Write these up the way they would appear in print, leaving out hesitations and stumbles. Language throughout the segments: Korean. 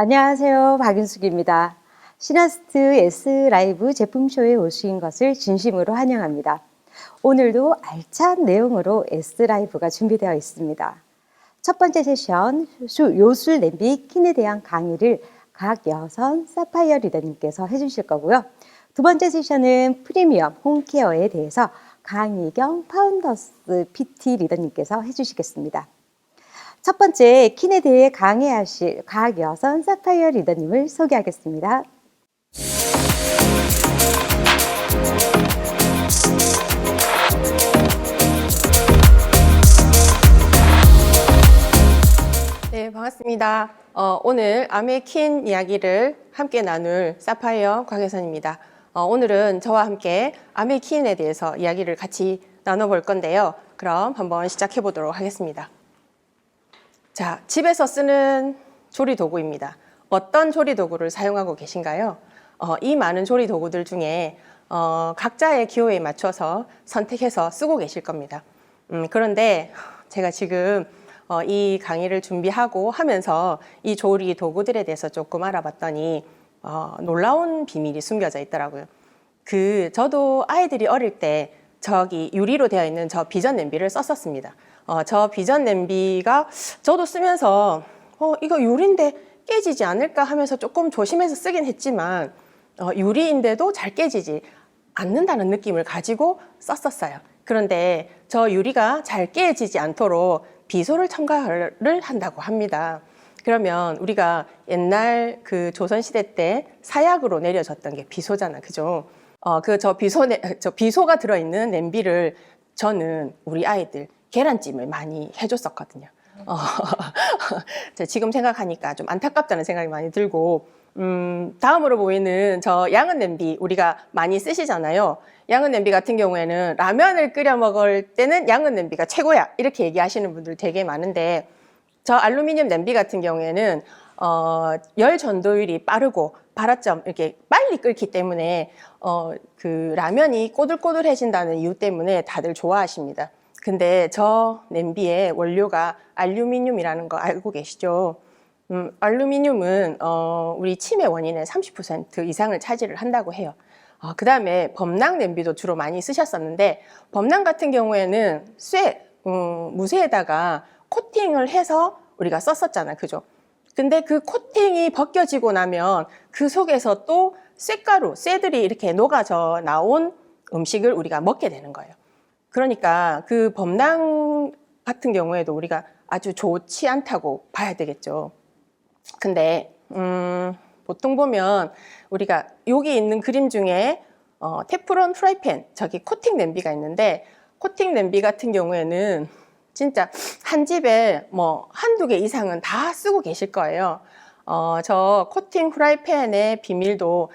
안녕하세요. 박윤숙입니다. 시나스트 S라이브 제품쇼에 오신 것을 진심으로 환영합니다. 오늘도 알찬 내용으로 S라이브가 준비되어 있습니다. 첫 번째 세션 요술 냄비 킨에 대한 강의를 각여선 사파이어 리더님께서 해주실 거고요. 두 번째 세션은 프리미엄 홈케어에 대해서 강희경 파운더스 PT 리더님께서 해주시겠습니다. 첫 번째 킨에 대해 강의하실 각여선 사파이어 리더님을 소개하겠습니다. 네, 반갑습니다. 오늘 아메 킨 이야기를 함께 나눌 사파이어 곽여선입니다. 오늘은 저와 함께 아메 킨에 대해서 이야기를 같이 나눠볼 건데요. 그럼 한번 시작해 보도록 하겠습니다. 자, 집에서 쓰는 조리 도구입니다. 어떤 조리 도구를 사용하고 계신가요? 이 많은 조리 도구들 중에 각자의 기호에 맞춰서 선택해서 쓰고 계실 겁니다. 그런데 제가 지금 이 강의를 준비하고 하면서 이 조리 도구들에 대해서 조금 알아봤더니 놀라운 비밀이 숨겨져 있더라고요. 저도 아이들이 어릴 때 저기 유리로 되어 있는 저 비전 냄비를 썼었습니다. 저 비전 냄비가 저도 쓰면서 이거 유리인데 깨지지 않을까 하면서 조금 조심해서 쓰긴 했지만 유리인데도 잘 깨지지 않는다는 느낌을 가지고 썼었어요. 그런데 저 유리가 잘 깨지지 않도록 비소를 첨가를 한다고 합니다. 그러면 우리가 옛날 그 조선시대 때 사약으로 내려졌던 게 비소잖아, 그죠? 저 비소가 들어있는 냄비를 저는 우리 아이들 계란찜을 많이 해줬었거든요. 지금 생각하니까 좀 안타깝다는 생각이 많이 들고, 다음으로 보이는 저 양은 냄비 우리가 많이 쓰시잖아요. 양은 냄비 같은 경우에는 라면을 끓여 먹을 때는 양은 냄비가 최고야 이렇게 얘기하시는 분들 되게 많은데, 저 알루미늄 냄비 같은 경우에는 열 전도율이 빠르고 발화점 이렇게 빨리 끓기 때문에 그 라면이 꼬들꼬들해진다는 이유 때문에 다들 좋아하십니다. 근데 저 냄비의 원료가 알루미늄이라는 거 알고 계시죠? 알루미늄은 우리 치매 원인의 30% 이상을 차지를 한다고 해요. 그 다음에 범랑 냄비도 주로 많이 쓰셨었는데, 범랑 같은 경우에는 무쇠에다가 코팅을 해서 우리가 썼었잖아요, 그죠? 근데 그 코팅이 벗겨지고 나면 그 속에서 또 쇠들이 이렇게 녹아져 나온 음식을 우리가 먹게 되는 거예요. 그러니까 그 범랑 같은 경우에도 우리가 아주 좋지 않다고 봐야 되겠죠. 근데 보통 보면 우리가 여기 있는 그림 중에 테프론 프라이팬, 저기 코팅 냄비가 있는데, 코팅 냄비 같은 경우에는 진짜 한 집에 뭐 한두 개 이상은 다 쓰고 계실 거예요. 저 코팅 프라이팬의 비밀도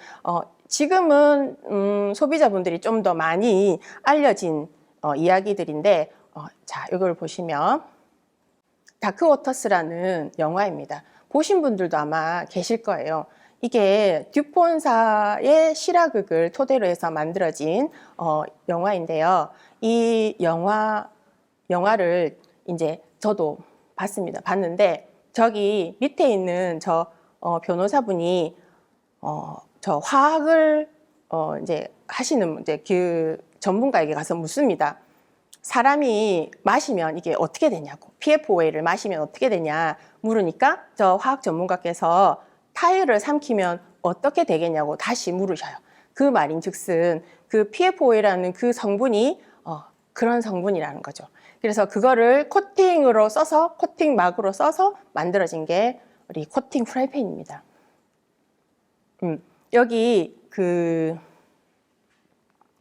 지금은 소비자분들이 좀 더 많이 알려진 이야기들인데, 자, 이걸 보시면 다크워터스라는 영화입니다. 보신 분들도 아마 계실 거예요. 이게 듀폰사의 실화극을 토대로 해서 만들어진 영화인데요. 이 영화를 이제 저도 봤는데, 저기 밑에 있는 저 변호사분이 저 화학을 이제 하시는 이제 그 전문가에게 가서 묻습니다. 사람이 마시면 이게 어떻게 되냐고, PFOA를 마시면 어떻게 되냐 물으니까 저 화학 전문가께서 타이어를 삼키면 어떻게 되겠냐고 다시 물으셔요. 그 말인즉슨 그 PFOA라는 그 성분이 그런 성분이라는 거죠. 그래서 그거를 코팅으로 써서, 코팅막으로 써서 만들어진 게 우리 코팅 프라이팬입니다. 여기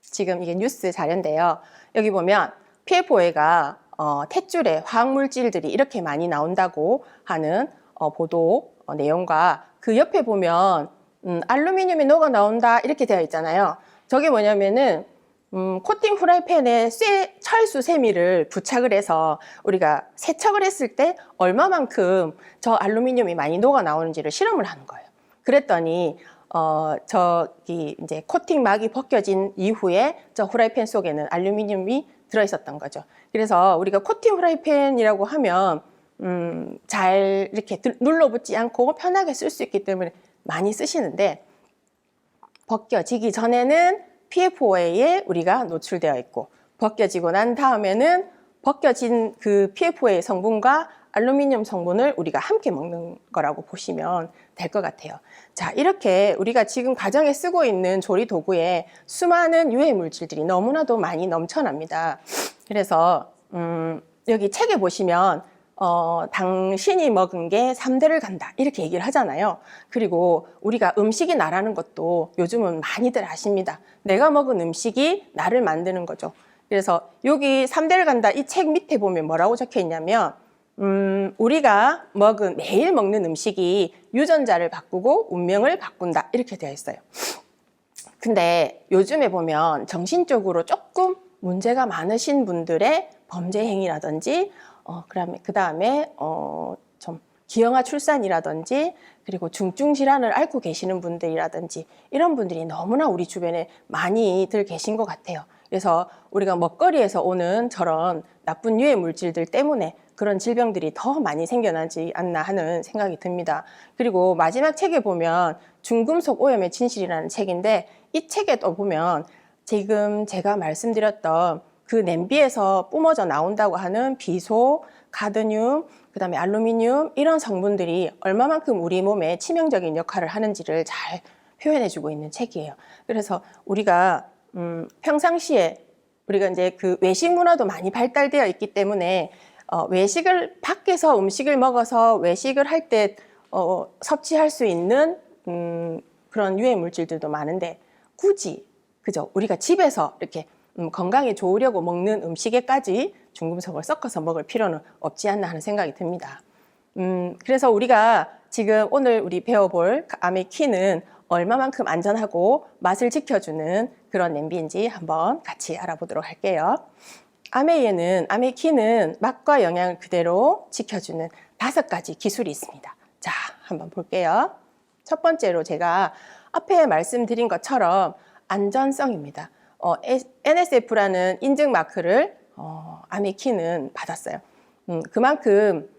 지금 이게 뉴스 자료인데요. 여기 보면 PFOA가 탯줄에 화학물질들이 이렇게 많이 나온다고 하는 보도 내용과, 그 옆에 보면 알루미늄이 녹아 나온다 이렇게 되어 있잖아요. 저게 뭐냐면은 코팅 프라이팬에 철수 세미를 부착을 해서 우리가 세척을 했을 때 얼마만큼 저 알루미늄이 많이 녹아 나오는지를 실험을 하는 거예요. 그랬더니 저기 이제 코팅막이 벗겨진 이후에 저 프라이팬 속에는 알루미늄이 들어있었던 거죠. 그래서 우리가 코팅 프라이팬이라고 하면 잘 이렇게 눌러붙지 않고 편하게 쓸 수 있기 때문에 많이 쓰시는데, 벗겨지기 전에는 PFOA에 우리가 노출되어 있고, 벗겨지고 난 다음에는 벗겨진 그 PFOA 성분과 알루미늄 성분을 우리가 함께 먹는 거라고 보시면 될 것 같아요. 자, 이렇게 우리가 지금 가정에 쓰고 있는 조리 도구에 수많은 유해 물질들이 너무나도 많이 넘쳐납니다. 그래서 여기 책에 보시면 당신이 먹은 게 3대를 간다 이렇게 얘기를 하잖아요. 그리고 우리가 음식이 나라는 것도 요즘은 많이들 아십니다. 내가 먹은 음식이 나를 만드는 거죠. 그래서 여기 3대를 간다 이 책 밑에 보면 뭐라고 적혀 있냐면 우리가 매일 먹는 음식이 유전자를 바꾸고 운명을 바꾼다 이렇게 되어 있어요. 근데 요즘에 보면 정신적으로 조금 문제가 많으신 분들의 범죄 행위라든지 그 다음에 좀 기형아 출산이라든지 그리고 중증 질환을 앓고 계시는 분들이라든지 이런 분들이 너무나 우리 주변에 많이들 계신 것 같아요. 그래서 우리가 먹거리에서 오는 저런 나쁜 유해 물질들 때문에 그런 질병들이 더 많이 생겨나지 않나 하는 생각이 듭니다. 그리고 마지막 책에 보면 중금속 오염의 진실이라는 책인데 이 책에 또 보면 지금 제가 말씀드렸던 그 냄비에서 뿜어져 나온다고 하는 비소, 카드뮴, 그 다음에 알루미늄 이런 성분들이 얼마만큼 우리 몸에 치명적인 역할을 하는지를 잘 표현해주고 있는 책이에요. 그래서 우리가 평상시에 우리가 이제 그 외식 문화도 많이 발달되어 있기 때문에 외식을 밖에서 음식을 먹어서 외식을 할 때 섭취할 수 있는 그런 유해 물질들도 많은데 굳이 그죠? 우리가 집에서 이렇게 건강에 좋으려고 먹는 음식에까지 중금속을 섞어서 먹을 필요는 없지 않나 하는 생각이 듭니다. 그래서 우리가 지금 오늘 우리 배워볼 아메키는 얼마만큼 안전하고 맛을 지켜주는 그런 냄비인지 한번 같이 알아보도록 할게요. 아메키는 맛과 영양을 그대로 지켜주는 5가지 기술이 있습니다. 자, 한번 볼게요. 첫 번째로 제가 앞에 말씀드린 것처럼 안전성입니다. NSF라는 인증 마크를 아메키는 받았어요. 그만큼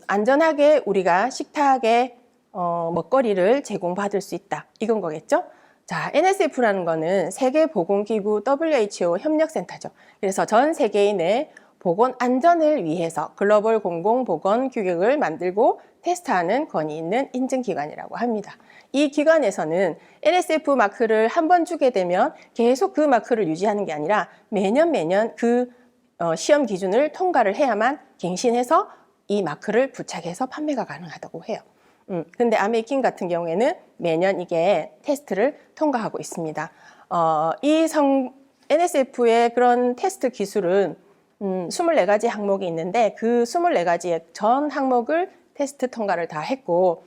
안전하게 우리가 식탁에 먹거리를 제공받을 수 있다. 이건 거겠죠? 자, NSF라는 거는 세계보건기구 WHO 협력센터죠. 그래서 전 세계인의 보건 안전을 위해서 글로벌 공공보건 규격을 만들고 테스트하는 권위 있는 인증기관이라고 합니다. 이 기관에서는 NSF 마크를 한 번 주게 되면 계속 그 마크를 유지하는 게 아니라 매년 그 시험 기준을 통과를 해야만 갱신해서 이 마크를 부착해서 판매가 가능하다고 해요. 근데 아메이킨 같은 경우에는 매년 이게 테스트를 통과하고 있습니다. NSF의 그런 테스트 기술은 24가지 항목이 있는데 그 24가지의 전 항목을 테스트 통과를 다 했고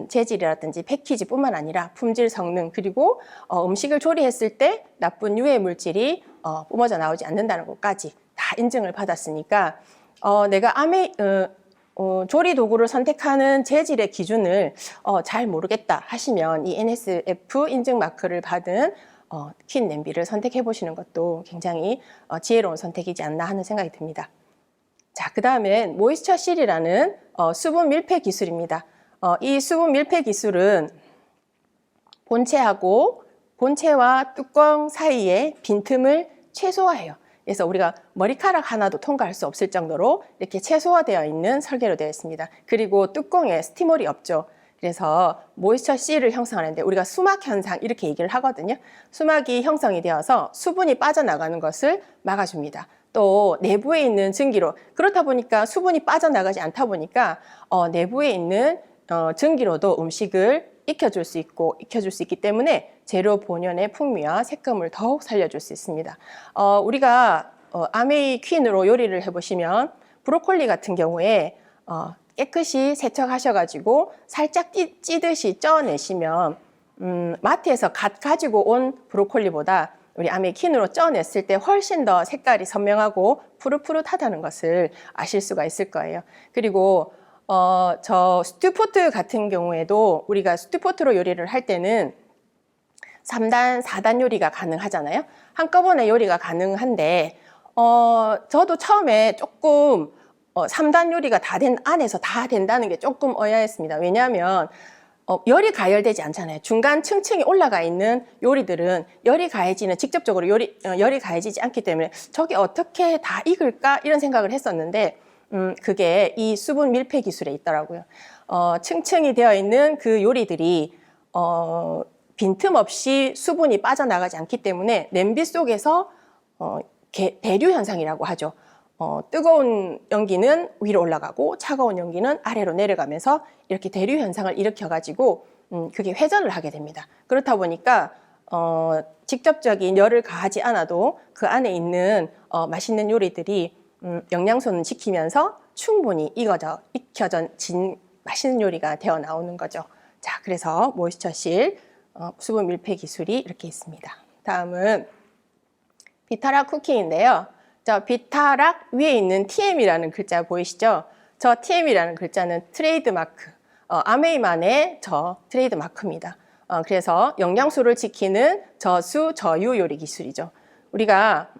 재질이라든지 패키지뿐만 아니라 품질, 성능 그리고 음식을 조리했을 때 나쁜 유해 물질이 뿜어져 나오지 않는다는 것까지 다 인증을 받았으니까 내가 조리 도구를 선택하는 재질의 기준을 잘 모르겠다 하시면 이 NSF 인증 마크를 받은 킨 냄비를 선택해 보시는 것도 굉장히 지혜로운 선택이지 않나 하는 생각이 듭니다. 자, 그 다음엔 모이스처 실이라는 수분 밀폐 기술입니다. 이 수분 밀폐 기술은 본체와 뚜껑 사이에 빈틈을 최소화해요. 그래서 우리가 머리카락 하나도 통과할 수 없을 정도로 이렇게 최소화되어 있는 설계로 되어 있습니다. 그리고 뚜껑에 스티머리 없죠. 그래서 모이스처 실을 형성하는데 우리가 수막 현상 이렇게 얘기를 하거든요. 수막이 형성이 되어서 수분이 빠져나가는 것을 막아줍니다. 또 내부에 있는 증기로 그렇다 보니까 수분이 빠져나가지 않다 보니까 내부에 있는 증기로도 음식을 익혀줄 수 있기 때문에 재료 본연의 풍미와 색감을 더욱 살려줄 수 있습니다. 우리가 아메이 퀸으로 요리를 해보시면 브로콜리 같은 경우에 깨끗이 세척하셔가지고 살짝 찌듯이 쪄내시면 마트에서 가지고 온 브로콜리보다 우리 아메이 퀸으로 쪄냈을 때 훨씬 더 색깔이 선명하고 푸릇푸릇하다는 것을 아실 수가 있을 거예요. 그리고 저 스튜포트 같은 경우에도 우리가 스튜포트로 요리를 할 때는 3단, 4단 요리가 가능하잖아요. 한꺼번에 요리가 가능한데 저도 처음에 조금 3단 요리가 다 된 안에서 다 된다는 게 조금 의아했습니다. 왜냐하면 열이 가열되지 않잖아요. 중간 층층이 올라가 있는 요리들은 열이 가해지는 직접적으로 열이 가해지지 않기 때문에 저게 어떻게 다 익을까 이런 생각을 했었는데 그게 이 수분 밀폐 기술에 있더라고요. 층층이 되어 있는 그 요리들이 빈틈없이 수분이 빠져나가지 않기 때문에 냄비 속에서 대류 현상이라고 하죠. 뜨거운 연기는 위로 올라가고 차가운 연기는 아래로 내려가면서 이렇게 대류 현상을 일으켜가지고 그게 회전을 하게 됩니다. 그렇다 보니까 직접적인 열을 가하지 않아도 그 안에 있는 맛있는 요리들이 영양소는 지키면서 충분히 익혀진 맛있는 요리가 되어 나오는 거죠. 자, 그래서 모이스처실 수분 밀폐 기술이 이렇게 있습니다. 다음은 비타락 쿠킹인데요. 저 비타락 위에 있는 TM이라는 글자 보이시죠? 저 TM이라는 글자는 트레이드마크, 아메이만의 저 트레이드마크입니다. 그래서 영양소를 지키는 저수, 저유 요리 기술이죠. 우리가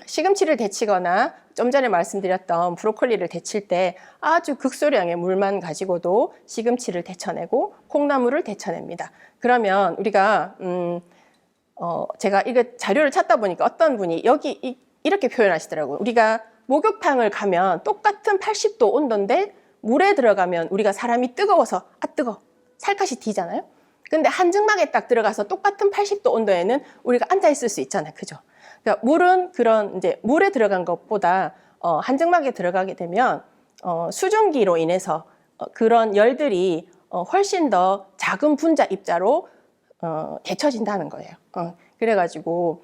시금치를 데치거나 좀 전에 말씀드렸던 브로콜리를 데칠 때 아주 극소량의 물만 가지고도 시금치를 데쳐내고 콩나물을 데쳐냅니다. 그러면 우리가 제가 이거 자료를 찾다 보니까 어떤 분이 여기 이렇게 표현하시더라고요. 우리가 목욕탕을 가면 똑같은 80도 온도인데 물에 들어가면 우리가 사람이 뜨거워서 뜨거 살갗이 디잖아요. 근데 한증막에 딱 들어가서 똑같은 80도 온도에는 우리가 앉아 있을 수 있잖아요. 그죠? 그러니까 물은 그런 이제 물에 들어간 것보다 한증막에 들어가게 되면 수증기로 인해서 그런 열들이 훨씬 더 작은 분자 입자로 데쳐진다는 거예요. 그래가지고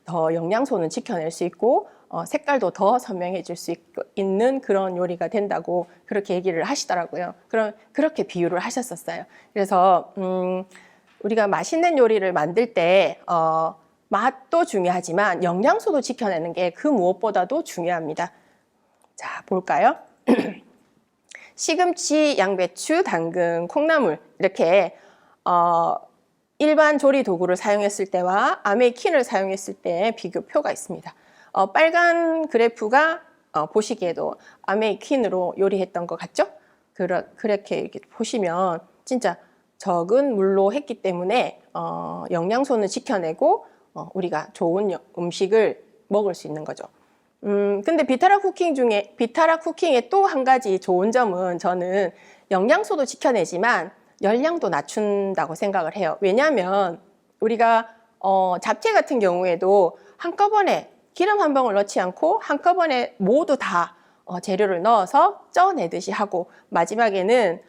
더 영양소는 지켜낼 수 있고 색깔도 더 선명해질 수 있는 그런 요리가 된다고 그렇게 얘기를 하시더라고요. 그렇게 비유를 하셨었어요. 그래서 우리가 맛있는 요리를 만들 때 맛도 중요하지만 영양소도 지켜내는 게 그 무엇보다도 중요합니다. 자, 볼까요? 시금치, 양배추, 당근, 콩나물 이렇게 일반 조리 도구를 사용했을 때와 아메이킨을 사용했을 때의 비교표가 있습니다. 빨간 그래프가 보시기에도 아메이킨으로 요리했던 것 같죠? 그렇게 이렇게 보시면 진짜 적은 물로 했기 때문에 영양소는 지켜내고 우리가 좋은 음식을 먹을 수 있는 거죠. 근데 비타락 쿠킹의 또 한 가지 좋은 점은 저는 영양소도 지켜내지만 열량도 낮춘다고 생각을 해요. 왜냐하면 우리가 잡채 같은 경우에도 한꺼번에 기름 한 방울 넣지 않고 한꺼번에 모두 다 재료를 넣어서 쪄내듯이 하고 마지막에는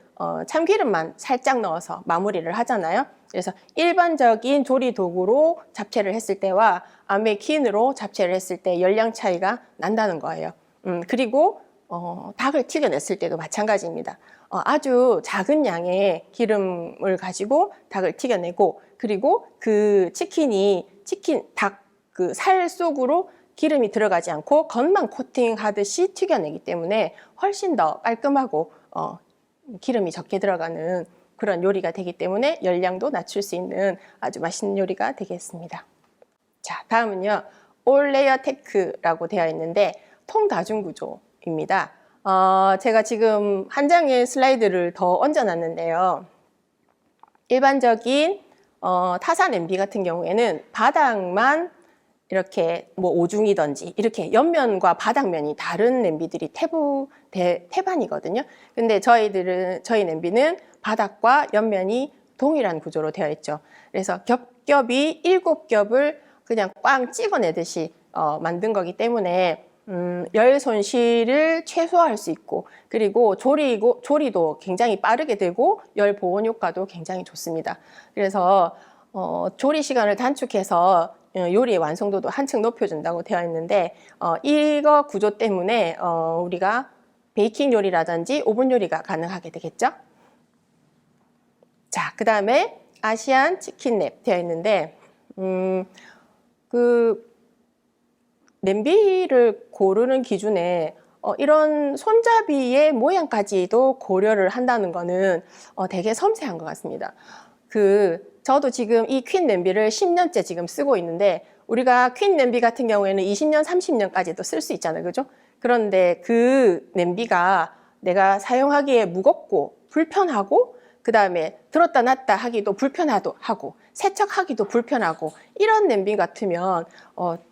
참기름만 살짝 넣어서 마무리를 하잖아요. 그래서 일반적인 조리 도구로 잡채를 했을 때와 아메이킨으로 잡채를 했을 때 열량 차이가 난다는 거예요. 그리고 닭을 튀겨냈을 때도 마찬가지입니다. 아주 작은 양의 기름을 가지고 닭을 튀겨내고 그리고 그 닭 그 살 속으로 기름이 들어가지 않고 겉만 코팅하듯이 튀겨내기 때문에 훨씬 더 깔끔하고 기름이 적게 들어가는 그런 요리가 되기 때문에 열량도 낮출 수 있는 아주 맛있는 요리가 되겠습니다. 자, 다음은요. 올 레이어 테크라고 되어 있는데 통다중구조입니다. 제가 지금 한 장의 슬라이드를 더 얹어놨는데요. 일반적인 타사 냄비 같은 경우에는 바닥만 이렇게 뭐 오중이든지 이렇게 옆면과 바닥면이 다른 냄비들이 태반이거든요. 근데 저희 냄비는 바닥과 옆면이 동일한 구조로 되어 있죠. 그래서 겹겹이 7겹을 그냥 꽝 찍어내듯이 만든 거기 때문에 열 손실을 최소화할 수 있고 그리고 조리도 굉장히 빠르게 되고 열 보온 효과도 굉장히 좋습니다. 그래서 조리 시간을 단축해서 요리의 완성도도 한층 높여준다고 되어 있는데 이거 구조 때문에 우리가 베이킹 요리라든지 오븐 요리가 가능하게 되겠죠. 자, 그 다음에 아시안 치킨랩 되어 있는데 그 냄비를 고르는 기준에 이런 손잡이의 모양까지도 고려를 한다는 거는 되게 섬세한 것 같습니다. 저도 지금 이 퀸 냄비를 10년째 지금 쓰고 있는데 우리가 퀸 냄비 같은 경우에는 20년, 30년까지도 쓸 수 있잖아요. 그죠? 그런데 그 냄비가 내가 사용하기에 무겁고 불편하고 그 다음에 들었다 놨다 하기도 불편하고 세척하기도 불편하고 이런 냄비 같으면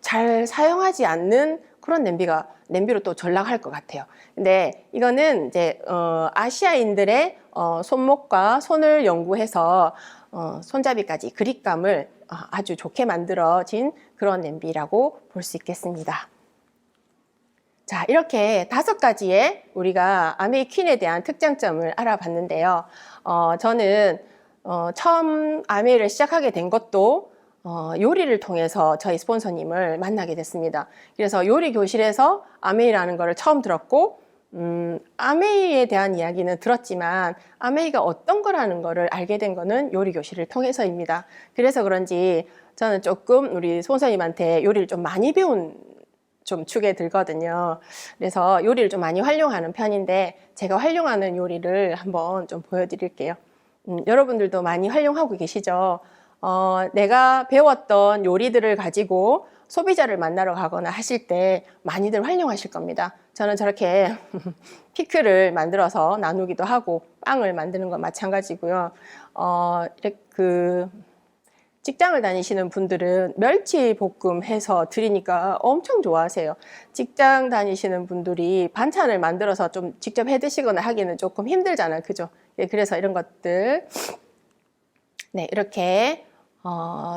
잘 사용하지 않는 그런 냄비로 또 전락할 것 같아요. 근데 이거는 이제 아시아인들의 손목과 손을 연구해서 손잡이까지 그립감을 아주 좋게 만들어진 그런 냄비라고 볼 수 있겠습니다. 자, 이렇게 5가지의 우리가 아메이 퀸에 대한 특장점을 알아봤는데요. 저는 처음 아메이를 시작하게 된 것도 요리를 통해서 저희 스폰서님을 만나게 됐습니다. 그래서 요리 교실에서 아메이라는 것을 처음 들었고, 아메이에 대한 이야기는 들었지만 아메이가 어떤 거라는 거를 알게 된 거는 요리 교실을 통해서입니다. 그래서 그런지 저는 조금 우리 스폰서님한테 요리를 좀 많이 배운 좀 축에 들거든요. 그래서 요리를 좀 많이 활용하는 편인데 제가 활용하는 요리를 한번 좀 보여드릴게요. 여러분들도 많이 활용하고 계시죠? 내가 배웠던 요리들을 가지고 소비자를 만나러 가거나 하실 때 많이들 활용하실 겁니다. 저는 저렇게 피클을 만들어서 나누기도 하고 빵을 만드는 건 마찬가지고요. 직장을 다니시는 분들은 멸치 볶음 해서 드리니까 엄청 좋아하세요. 직장 다니시는 분들이 반찬을 만들어서 좀 직접 해 드시거나 하기는 조금 힘들잖아요. 그죠? 예, 그래서 이런 것들. 네, 이렇게.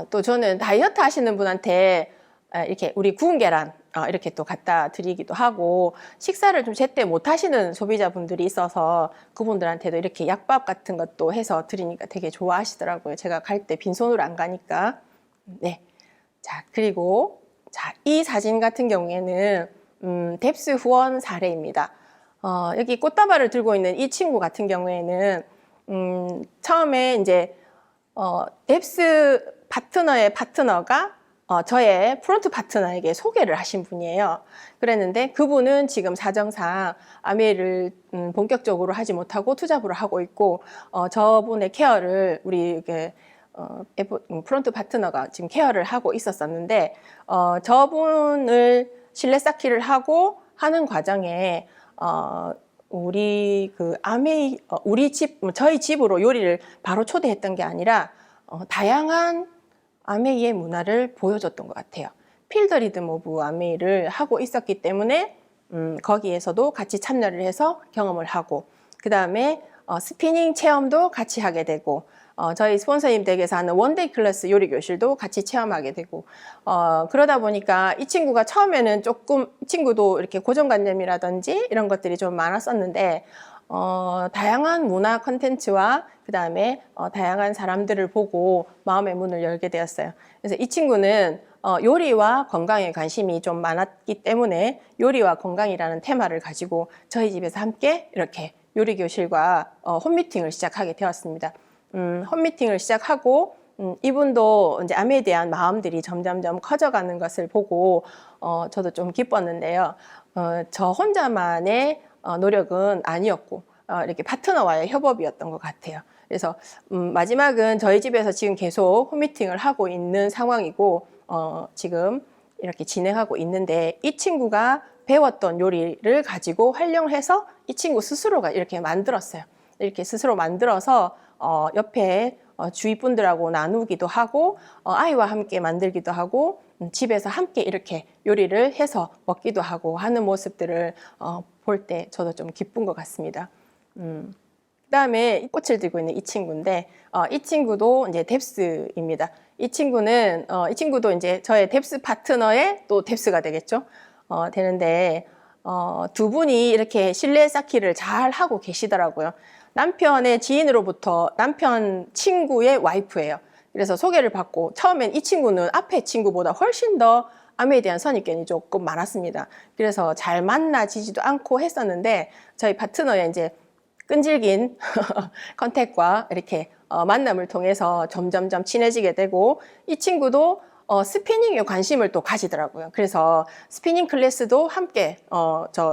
또 저는 다이어트 하시는 분한테 이렇게 우리 구운 계란 이렇게 또 갖다 드리기도 하고 식사를 좀 제때 못 하시는 소비자분들이 있어서 그분들한테도 이렇게 약밥 같은 것도 해서 드리니까 되게 좋아하시더라고요. 제가 갈 때 빈손으로 안 가니까. 네. 자, 그리고 이 사진 같은 경우에는 뎁스 후원 사례입니다. 여기 꽃다발을 들고 있는 이 친구 같은 경우에는 처음에 이제 뎁스 파트너의 파트너가 저의 프론트 파트너에게 소개를 하신 분이에요. 그랬는데 그분은 지금 사정상 아메이를 본격적으로 하지 못하고 투잡으로 하고 있고 저분의 케어를 우리 프론트 파트너가 지금 케어를 하고 있었었는데 저분을 실내 쌓기를 하고 하는 과정에 저희 집으로 요리를 바로 초대했던 게 아니라 다양한 아메이의 문화를 보여줬던 것 같아요. 필드 리듬 오브 아메이를 하고 있었기 때문에 거기에서도 같이 참여를 해서 경험을 하고 그 다음에 스피닝 체험도 같이 하게 되고 저희 스폰서님 댁에서 하는 원데이 클래스 요리 교실도 같이 체험하게 되고 그러다 보니까 이 친구가 처음에는 조금 이 친구도 이렇게 고정관념이라든지 이런 것들이 좀 많았었는데 다양한 문화 콘텐츠와 그 다음에 다양한 사람들을 보고 마음의 문을 열게 되었어요. 그래서 이 친구는 요리와 건강에 관심이 좀 많았기 때문에 요리와 건강이라는 테마를 가지고 저희 집에서 함께 이렇게 요리 교실과 홈미팅을 시작하게 되었습니다. 홈미팅을 시작하고 이분도 이제 암에 대한 마음들이 점점점 커져가는 것을 보고 저도 좀 기뻤는데요. 저 혼자만의 노력은 아니었고 이렇게 파트너와의 협업이었던 것 같아요. 그래서 마지막은 저희 집에서 지금 계속 홈미팅을 하고 있는 상황이고 지금 이렇게 진행하고 있는데 이 친구가 배웠던 요리를 가지고 활용해서 이 친구 스스로가 이렇게 만들었어요. 이렇게 스스로 만들어서 옆에 주위 분들하고 나누기도 하고 아이와 함께 만들기도 하고 집에서 함께 이렇게 요리를 해서 먹기도 하고 하는 모습들을 볼 때 저도 좀 기쁜 것 같습니다. 그다음에 꽃을 들고 있는 이 친구인데 이 친구도 이제 뎁스입니다. 이 친구도 이제 저의 뎁스 파트너의 또 뎁스가 되겠죠. 되는데 두 분이 이렇게 실내 쌓기를 잘 하고 계시더라고요. 남편의 지인으로부터 남편 친구의 와이프예요. 그래서 소개를 받고 처음엔 이 친구는 앞에 친구보다 훨씬 더 암에 대한 선입견이 조금 많았습니다. 그래서 잘 만나지지도 않고 했었는데 저희 파트너의 이제 끈질긴 컨택과 이렇게 만남을 통해서 점점점 친해지게 되고 이 친구도 스피닝에 관심을 또 가지더라고요. 그래서 스피닝 클래스도 함께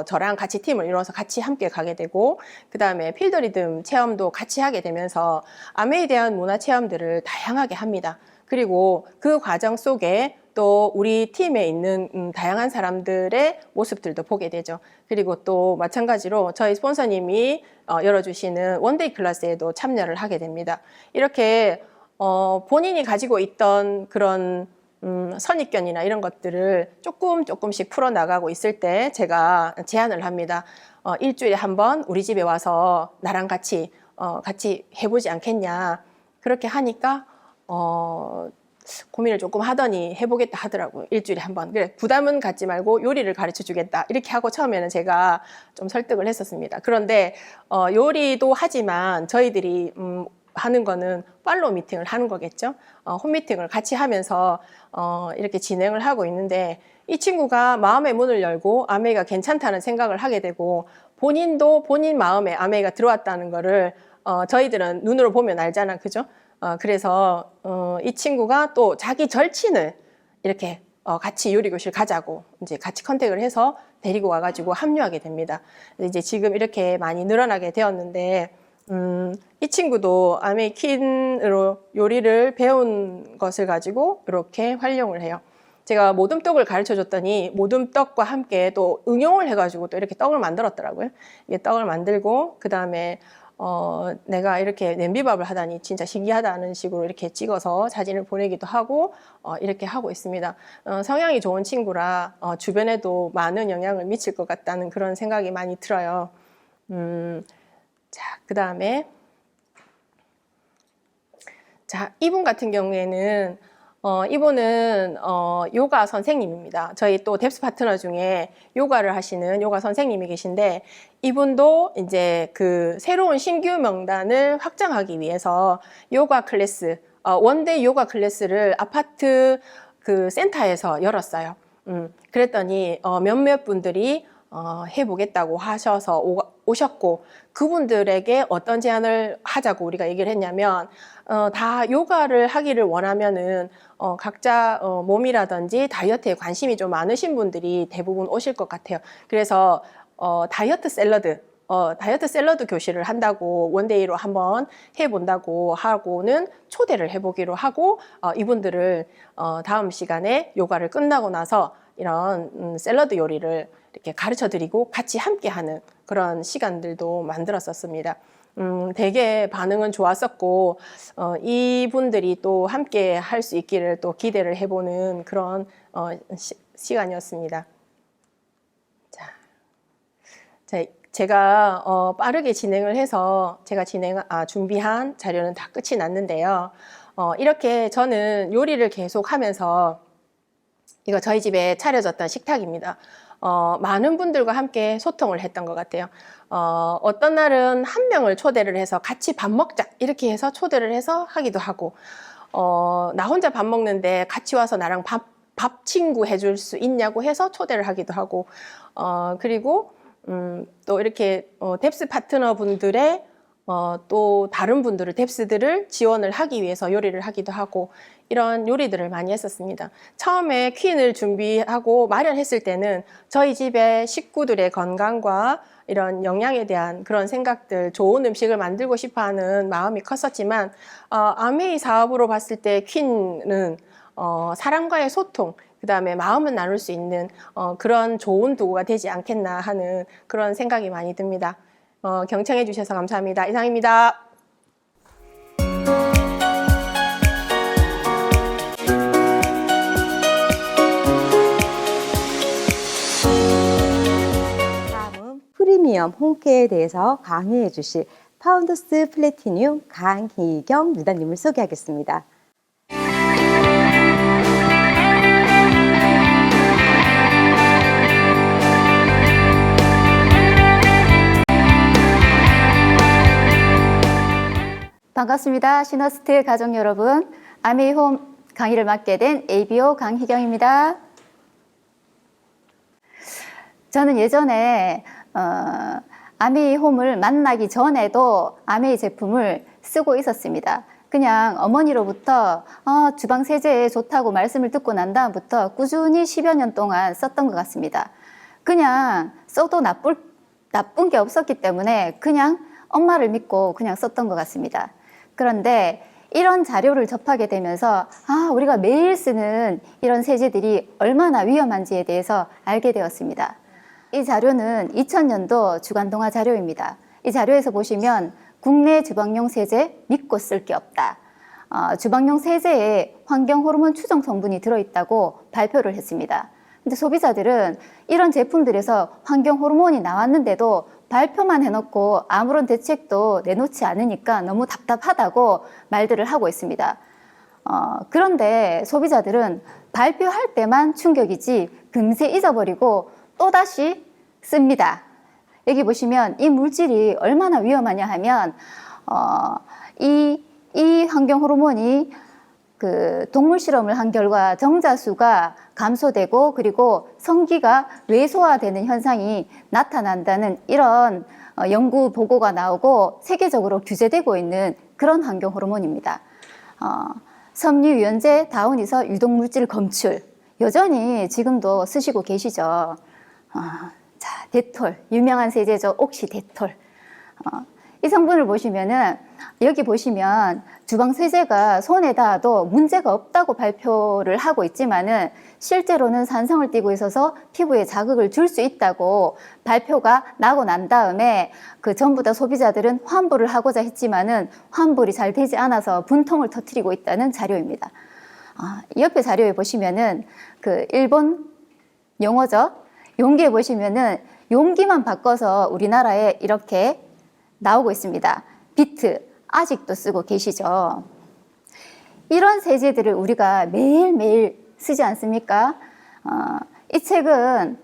저랑 같이 팀을 이루어서 같이 함께 가게 되고 그 다음에 필드 리듬 체험도 같이 하게 되면서 암에 대한 문화 체험들을 다양하게 합니다. 그리고 그 과정 속에 또 우리 팀에 있는 다양한 사람들의 모습들도 보게 되죠. 그리고 또 마찬가지로 저희 스폰서님이 열어주시는 원데이 클래스에도 참여를 하게 됩니다. 이렇게 본인이 가지고 있던 그런 선입견이나 이런 것들을 조금씩 풀어나가고 있을 때 제가 제안을 합니다. 일주일에 한 번 우리 집에 와서 나랑 같이 해보지 않겠냐. 그렇게 하니까 고민을 조금 하더니 해보겠다 하더라고요. 일주일에 한 번. 그래, 부담은 갖지 말고 요리를 가르쳐 주겠다. 이렇게 하고 처음에는 제가 좀 설득을 했었습니다. 그런데 요리도 하지만 저희들이 하는 거는 팔로우 미팅을 하는 거겠죠. 홈미팅을 같이 하면서 이렇게 진행을 하고 있는데 이 친구가 마음의 문을 열고 아메이가 괜찮다는 생각을 하게 되고 본인도 본인 마음에 아메이가 들어왔다는 거를 저희들은 눈으로 보면 알잖아. 그죠? 그래서 이 친구가 또 자기 절친을 이렇게 같이 요리교실 가자고 이제 같이 컨택을 해서 데리고 와가지고 합류하게 됩니다. 이제 지금 이렇게 많이 늘어나게 되었는데 이 친구도 아메이킨으로 요리를 배운 것을 가지고 이렇게 활용을 해요. 제가 모둠떡을 가르쳐 줬더니 모둠떡과 함께 또 응용을 해가지고 또 이렇게 떡을 만들었더라고요. 이게 떡을 만들고 그 다음에 내가 이렇게 냄비밥을 하다니 진짜 신기하다는 식으로 이렇게 찍어서 사진을 보내기도 하고 이렇게 하고 있습니다. 성향이 좋은 친구라 주변에도 많은 영향을 미칠 것 같다는 그런 생각이 많이 들어요. 자, 그 다음에 자, 이분 같은 경우에는 이분은 요가 선생님입니다. 저희 또 뎁스 파트너 중에 요가를 하시는 요가 선생님이 계신데 이분도 이제 그 새로운 신규 명단을 확장하기 위해서 요가 클래스, 원데이 요가 클래스를 아파트 그 센터에서 열었어요. 그랬더니 몇몇 분들이 해보겠다고 하셔서 오셨고 그분들에게 어떤 제안을 하자고 우리가 얘기를 했냐면 다 요가를 하기를 원하면은 각자 몸이라든지 다이어트에 관심이 좀 많으신 분들이 대부분 오실 것 같아요. 그래서 다이어트 샐러드 교실을 한다고 원데이로 한번 해본다고 하고는 초대를 해보기로 하고 이분들을 다음 시간에 요가를 끝나고 나서 이런 샐러드 요리를 이렇게 가르쳐 드리고 같이 함께 하는 그런 시간들도 만들었었습니다. 되게 반응은 좋았었고 이분들이 또 함께 할 수 있기를 또 기대를 해보는 그런 시간이었습니다. 자, 제가 빠르게 진행을 해서 제가 준비한 자료는 다 끝이 났는데요. 이렇게 저는 요리를 계속 하면서 이거 저희 집에 차려졌던 식탁입니다. 많은 분들과 함께 소통을 했던 것 같아요. 어떤 날은 한 명을 초대를 해서 같이 밥 먹자 이렇게 해서 초대를 해서 하기도 하고 나 혼자 밥 먹는데 같이 와서 나랑 밥 친구 해줄 수 있냐고 해서 초대를 하기도 하고 그리고 또 이렇게 뎁스 파트너 분들의 또 다른 분들을 뎁스들을 지원을 하기 위해서 요리를 하기도 하고 이런 요리들을 많이 했었습니다. 처음에 퀸을 준비하고 마련했을 때는 저희 집의 식구들의 건강과 이런 영양에 대한 그런 생각들, 좋은 음식을 만들고 싶어하는 마음이 컸었지만 아메이 사업으로 봤을 때 퀸은 사람과의 소통, 그 다음에 마음을 나눌 수 있는 그런 좋은 도구가 되지 않겠나 하는 그런 생각이 많이 듭니다. 경청해 주셔서 감사합니다. 이상입니다. 다음은 프리미엄 홈케어에 대해서 강의해 주실 파운더스 플래티늄 강희경 유다님을 소개하겠습니다. 반갑습니다. 시너스트 가족 여러분. 아메이홈 강의를 맡게 된 ABO 강희경입니다. 저는 예전에 아메이홈을 만나기 전에도 아메이 제품을 쓰고 있었습니다. 그냥 어머니로부터 주방 세제에 좋다고 말씀을 듣고 난 다음부터 꾸준히 10여 년 동안 썼던 것 같습니다. 그냥 써도 나쁜 게 없었기 때문에 그냥 엄마를 믿고 그냥 썼던 것 같습니다. 그런데 이런 자료를 접하게 되면서 우리가 매일 쓰는 이런 세제들이 얼마나 위험한지에 대해서 알게 되었습니다. 이 자료는 2000년도 주간동화 자료입니다. 이 자료에서 보시면 국내 주방용 세제 믿고 쓸 게 없다. 주방용 세제에 환경 호르몬 추정 성분이 들어있다고 발표를 했습니다. 근데 소비자들은 이런 제품들에서 환경 호르몬이 나왔는데도 발표만 해놓고 아무런 대책도 내놓지 않으니까 너무 답답하다고 말들을 하고 있습니다. 그런데 소비자들은 발표할 때만 충격이지 금세 잊어버리고 또다시 씁니다. 여기 보시면 이 물질이 얼마나 위험하냐 하면 이 환경 호르몬이 그 동물 실험을 한 결과 정자수가 감소되고 그리고 성기가 왜소화되는 현상이 나타난다는 이런 연구 보고가 나오고 세계적으로 규제되고 있는 그런 환경 호르몬입니다. 섬유유연제, 다운이서 유독물질 검출 여전히 지금도 쓰시고 계시죠. 자, 데톨 유명한 세제죠. 옥시 데톨. 이 성분을 보시면은 여기 보시면 주방 세제가 손에 닿아도 문제가 없다고 발표를 하고 있지만은 실제로는 산성을 띠고 있어서 피부에 자극을 줄 수 있다고 발표가 나고 난 다음에 그 전부 다 소비자들은 환불을 하고자 했지만은 환불이 잘 되지 않아서 분통을 터뜨리고 있다는 자료입니다. 옆에 자료에 보시면은 그 일본 용어죠. 용기에 보시면은 용기만 바꿔서 우리나라에 이렇게 나오고 있습니다. 비트 아직도 쓰고 계시죠. 이런 세제들을 우리가 매일매일 쓰지 않습니까? 이 책은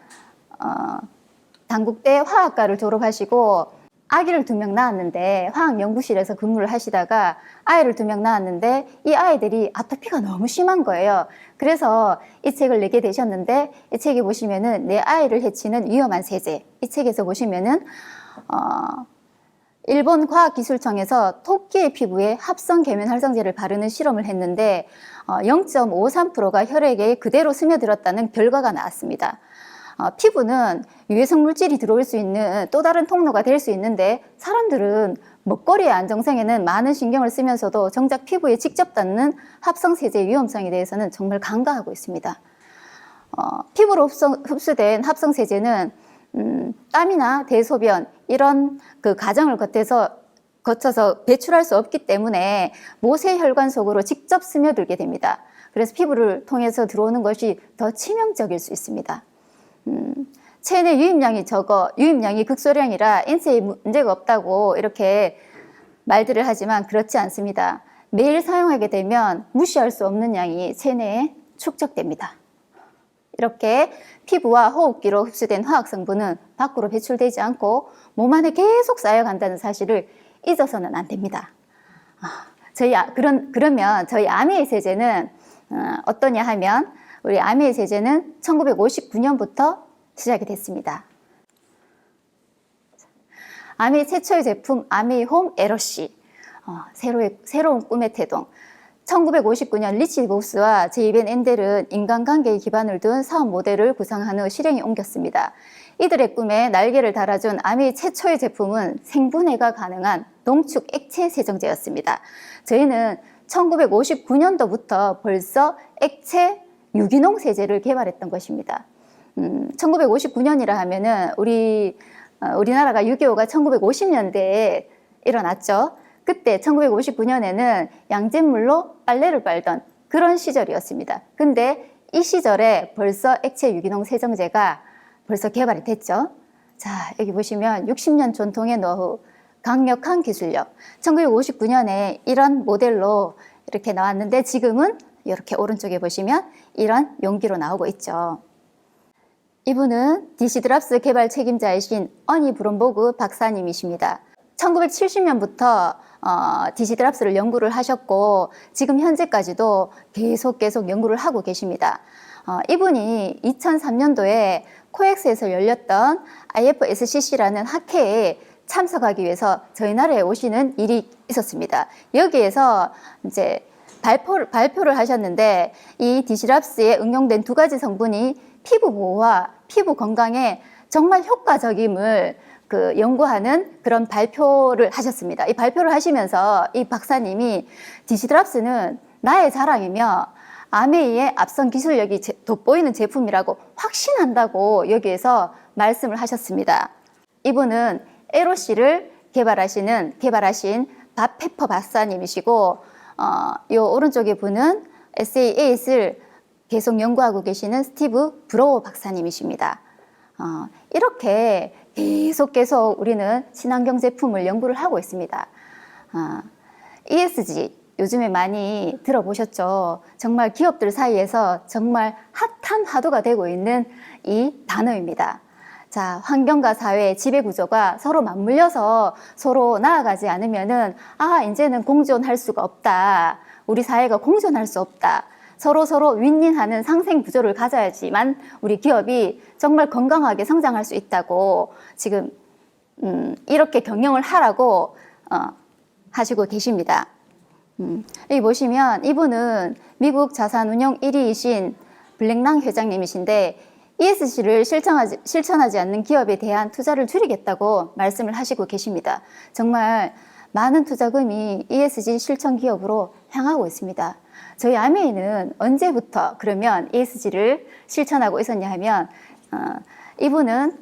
단국대 화학과를 졸업하시고 아기를 2명 낳았는데 화학연구실에서 근무를 하시다가 아이를 2명 낳았는데 이 아이들이 아토피가 너무 심한 거예요. 그래서 이 책을 내게 되셨는데 이 책에 보시면은 내 아이를 해치는 위험한 세제, 이 책에서 보시면은 일본 과학기술청에서 토끼의 피부에 합성 계면활성제를 바르는 실험을 했는데 0.53%가 혈액에 그대로 스며들었다는 결과가 나왔습니다. 피부는 유해성 물질이 들어올 수 있는 또 다른 통로가 될 수 있는데 사람들은 먹거리의 안정성에는 많은 신경을 쓰면서도 정작 피부에 직접 닿는 합성세제의 위험성에 대해서는 정말 간과하고 있습니다. 피부로 흡수된 합성세제는 땀이나 대소변 이런 그 과정을 거쳐서 배출할 수 없기 때문에 모세혈관 속으로 직접 스며들게 됩니다. 그래서 피부를 통해서 들어오는 것이 더 치명적일 수 있습니다. 체내 유입량이 극소량이라 인체에 문제가 없다고 이렇게 말들을 하지만 그렇지 않습니다. 매일 사용하게 되면 무시할 수 없는 양이 체내에 축적됩니다. 이렇게 피부와 호흡기로 흡수된 화학성분은 밖으로 배출되지 않고 몸 안에 계속 쌓여간다는 사실을 잊어서는 안 됩니다. 그러면 저희 아미의 세제는 어떠냐 하면 우리 아미의 세제는 1959년부터 시작이 됐습니다. 아미 최초의 제품 아미홈 에러시, 새로운 꿈의 태동. 1959년 리치 보스와 제이벤 엔델은 인간관계에 기반을 둔 사업 모델을 구상한 후 실행에 옮겼습니다. 이들의 꿈에 날개를 달아준 아미 최초의 제품은 생분해가 가능한 농축 액체 세정제였습니다. 저희는 1959년도부터 벌써 액체 유기농 세제를 개발했던 것입니다. 1959년이라 하면은 우리나라가 6.25가 1950년대에 일어났죠. 그때 1959년에는 양잿물로 빨래를 빨던 그런 시절이었습니다. 근데 이 시절에 벌써 액체 유기농 세정제가 벌써 개발이 됐죠. 자, 여기 보시면 60년 전통의 노후, 강력한 기술력. 1959년에 이런 모델로 이렇게 나왔는데 지금은 이렇게 오른쪽에 보시면 이런 용기로 나오고 있죠. 이분은 디시드랍스 개발 책임자이신 어니 브롬보그 박사님이십니다. 1970년부터 디시드랍스를 연구를 하셨고 지금 현재까지도 계속 연구를 하고 계십니다. 이분이 2003년도에 코엑스에서 열렸던 IFSCC라는 학회에 참석하기 위해서 저희 나라에 오시는 일이 있었습니다. 여기에서 이제 발표를 하셨는데 이 디시랍스에 응용된 2가지 성분이 피부 보호와 피부 건강에 정말 효과적임을 연구하는 그런 발표를 하셨습니다. 이 발표를 하시면서 이 박사님이 디시드랍스는 나의 자랑이며 아메이의 앞선 기술력이 돋보이는 제품이라고 확신한다고 여기에서 말씀을 하셨습니다. 이분은 에로씨를 개발하신 밥 페퍼 박사님이시고, 요 오른쪽에 분은 SAAS를 계속 연구하고 계시는 스티브 브로우 박사님이십니다. 이렇게 계속 우리는 친환경 제품을 연구를 하고 있습니다. ESG 요즘에 많이 들어보셨죠? 정말 기업들 사이에서 정말 핫한 화두가 되고 있는 이 단어입니다. 자, 환경과 사회, 지배 구조가 서로 맞물려서 서로 나아가지 않으면은, 이제는 공존할 수가 없다. 우리 사회가 공존할 수 없다. 서로 윈윈하는 상생 구조를 가져야지만 우리 기업이 정말 건강하게 성장할 수 있다고 지금 이렇게 경영을 하라고 하시고 계십니다. 여기 보시면 이분은 미국 자산운용 1위이신 블랙랑 회장님이신데 ESG를 실천하지 않는 기업에 대한 투자를 줄이겠다고 말씀을 하시고 계십니다. 정말 많은 투자금이 ESG 실천 기업으로 향하고 있습니다. 저희 아메이는 언제부터 그러면 ESG를 실천하고 있었냐 하면 이분은